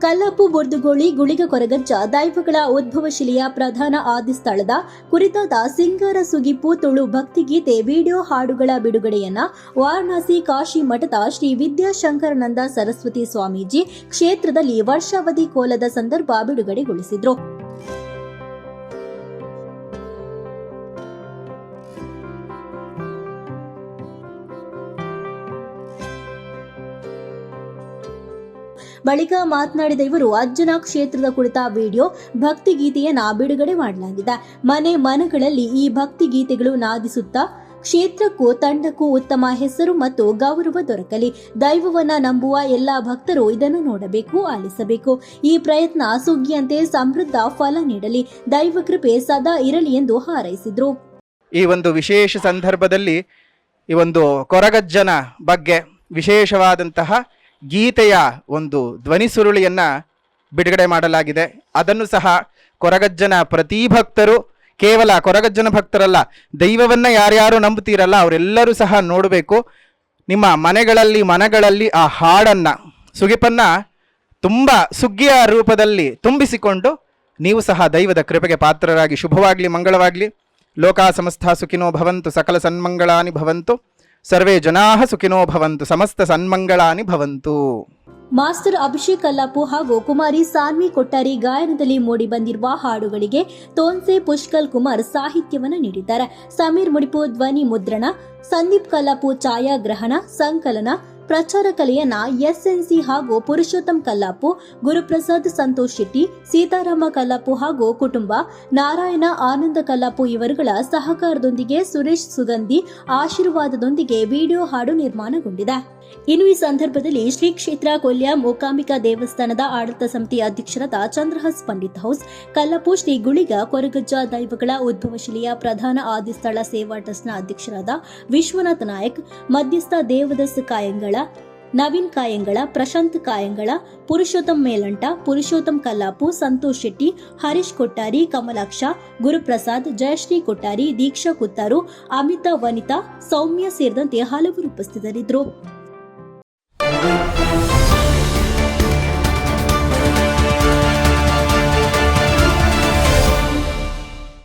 ಕಲ್ಲಪ್ಪು ಬೊರ್ದುಗೋಳಿ ಗುಳಿಗ ಕೊರಗಜ್ಜ ದೈವಗಳ ಉದ್ಭವ ಶಿಲೆಯ ಪ್ರಧಾನ ಆದಿಸ್ಥಳದ ಕುರಿತಾದ ಸಿಂಗಾರ ಸುಗಿಪು ತುಳು ಭಕ್ತಿಗೀತೆ ವಿಡಿಯೋ ಹಾಡುಗಳ ಬಿಡುಗಡೆಯನ್ನ ವಾರಣಾಸಿ ಕಾಶಿ ಮಠದ ಶ್ರೀ ವಿದ್ಯಾಶಂಕರಾನಂದ ಸರಸ್ವತಿ ಸ್ವಾಮೀಜಿ ಕ್ಷೇತ್ರದಲ್ಲಿ ವರ್ಷಾವಧಿ ಕೋಲದ ಸಂದರ್ಭ ಬಿಡುಗಡೆಗೊಳಿಸಿದರು. ಬಳಿಕ ಮಾತನಾಡಿದ ಇವರು ಅಜ್ಜನ ಕ್ಷೇತ್ರದ ಕುರಿತ ವಿಡಿಯೋ ಭಕ್ತಿಗೀತೆಯನ್ನ ಬಿಡುಗಡೆ ಮಾಡಲಾಗಿದೆ. ಮನೆ ಮನಗಳಲ್ಲಿ ಈ ಭಕ್ತಿಗೀತೆಗಳು ನಾದಿಸುತ್ತಾ ಕ್ಷೇತ್ರಕ್ಕೂ ತಂಡಕ್ಕೂ ಉತ್ತಮ ಹೆಸರು ಮತ್ತು ಗೌರವ ದೊರಕಲಿ. ದೈವವನ್ನ ನಂಬುವ ಎಲ್ಲ ಭಕ್ತರು ಇದನ್ನು ನೋಡಬೇಕು, ಆಲಿಸಬೇಕು. ಈ ಪ್ರಯತ್ನ ಸುಗ್ಗಿಯಂತೆ ಸಮೃದ್ಧ ಫಲ ನೀಡಲಿ, ದೈವ ಕೃಪೆ ಸದಾ ಇರಲಿ ಎಂದು ಹಾರೈಸಿದರು. ಈ ಒಂದು ವಿಶೇಷ ಸಂದರ್ಭದಲ್ಲಿ ಈ ಒಂದು ಕೊರಗಜ್ಜನ ಬಗ್ಗೆ ವಿಶೇಷವಾದಂತಹ ಗೀತೆಯ ಒಂದು ಧ್ವನಿ ಸುರುಳಿಯನ್ನು ಬಿಡುಗಡೆ ಮಾಡಲಾಗಿದೆ. ಅದನ್ನು ಸಹ ಕೊರಗಜ್ಜನ ಪ್ರತಿ ಭಕ್ತರು, ಕೇವಲ ಕೊರಗಜ್ಜನ ಭಕ್ತರಲ್ಲ, ದೈವವನ್ನು ಯಾರ್ಯಾರು ನಂಬುತ್ತೀರಲ್ಲ ಅವರೆಲ್ಲರೂ ಸಹ ನೋಡಬೇಕು. ನಿಮ್ಮ ಮನಗಳಲ್ಲಿ ಆ ಹಾಡನ್ನು, ಸುಗಿಪನ್ನು ತುಂಬ ಸುಗ್ಗಿಯ ರೂಪದಲ್ಲಿ ತುಂಬಿಸಿಕೊಂಡು ನೀವು ಸಹ ದೈವದ ಕೃಪೆಗೆ ಪಾತ್ರರಾಗಿ ಶುಭವಾಗಲಿ, ಮಂಗಳವಾಗಲಿ. ಲೋಕ ಸಮಸ್ತ ಸುಖಿನೋ ಭವಂತು, ಸಕಲ ಸನ್ಮಂಗಳಾನಿ ಭವಂತು, ಸರ್ವೇ ಜನಾಃ ಸುಖಿನೋ ಭವಂತು, ಸಮಸ್ತ ಸನ್ಮಂಗಳಾನಿ ಭವಂತು. ಮಾಸ್ಟರ್ ಅಭಿಷೇಕ್ ಕಲ್ಲಪ್ಪು ಹಾಗೂ ಕುಮಾರಿ ಸಾನ್ವಿ ಕೊಟ್ಟಾರಿ ಗಾಯನದಲ್ಲಿ ಮೂಡಿ ಬಂದಿರುವ ಹಾಡುಗಳಿಗೆ ತೋನ್ಸೆ ಪುಷ್ಕಲ್ ಕುಮಾರ್ ಸಾಹಿತ್ಯವನ್ನು ನೀಡಿದ್ದಾರೆ. ಸಮೀರ್ ಮುಡಿಪು ಧ್ವನಿ ಮುದ್ರಣ, ಸಂದೀಪ್ ಕಲ್ಲಪ್ಪು ಛಾಯಾಗ್ರಹಣ, ಸಂಕಲನ, ಪ್ರಚಾರ ಕಲೆಯನ್ನ ಎಸ್ಎನ್ಸಿ ಹಾಗೂ ಪುರುಷೋತ್ತಮ್ ಕಲ್ಲಪ್ಪು, ಗುರುಪ್ರಸಾದ್ ಸಂತೋಷ್ ಶೆಟ್ಟಿ, ಸೀತಾರಾಮ ಕಲ್ಲಪ್ಪು ಹಾಗೂ ಕುಟುಂಬ, ನಾರಾಯಣ ಆನಂದ ಕಲ್ಲಪ್ಪು ಇವರುಗಳ ಸಹಕಾರದೊಂದಿಗೆ ಸುರೇಶ್ ಸುಗಂಧಿ ಆಶೀರ್ವಾದದೊಂದಿಗೆ ವಿಡಿಯೋ ಹಾಡು ನಿರ್ಮಾಣಗೊಂಡಿದೆ. ಇನ್ನು ಈ ಸಂದರ್ಭದಲ್ಲಿ ಶ್ರೀ ಕ್ಷೇತ್ರ ಕೊಲ್ಯ ಮೂಕಾಂಬಿಕಾ ದೇವಸ್ಥಾನದ ಆಡಳಿತ ಸಮಿತಿ ಅಧ್ಯಕ್ಷರಾದ ಚಂದ್ರಹಾಸ್ ಪಂಡಿತ್ ಹೌಸ್, ಕಲ್ಲಪ್ಪು ಶ್ರೀ ಗುಳಿಗ ಕೊರಗಜ್ಜ ದೈವಗಳ ಉದ್ಭವ ಶಿಲೆಯ ಪ್ರಧಾನ ಆದಿಸ್ಥಳ ಸೇವಾ ಟ್ರಸ್ಟ್ನ ಅಧ್ಯಕ್ಷರಾದ ವಿಶ್ವನಾಥ್ ನಾಯಕ್, ಮಧ್ಯಸ್ಥ ದೇವದಾಸ್ ಕಾಯಂಗಳ, ನವೀನ್ ಕಾಯಂಗಳ, ಪ್ರಶಾಂತ್ ಕಾಯಂಗಳ, ಪುರುಷೋತ್ತಮ್ ಮೇಲಂಟ, ಪುರುಷೋತ್ತಮ್ ಕಲ್ಲಪ್ಪು, ಸಂತೋಷ್ ಶೆಟ್ಟಿ, ಹರೀಶ್ ಕೊಟ್ಟಾರಿ, ಕಮಲಾಕ್ಷ, ಗುರುಪ್ರಸಾದ್, ಜಯಶ್ರೀ ಕೊಟ್ಟಾರಿ, ದೀಕ್ಷಾ ಕುತ್ತಾರು, ಅಮಿತಾ ವನಿತಾ, ಸೌಮ್ಯ ಸೇರಿದಂತೆ ಹಲವರು ಉಪಸ್ಥಿತರಿದ್ದರು.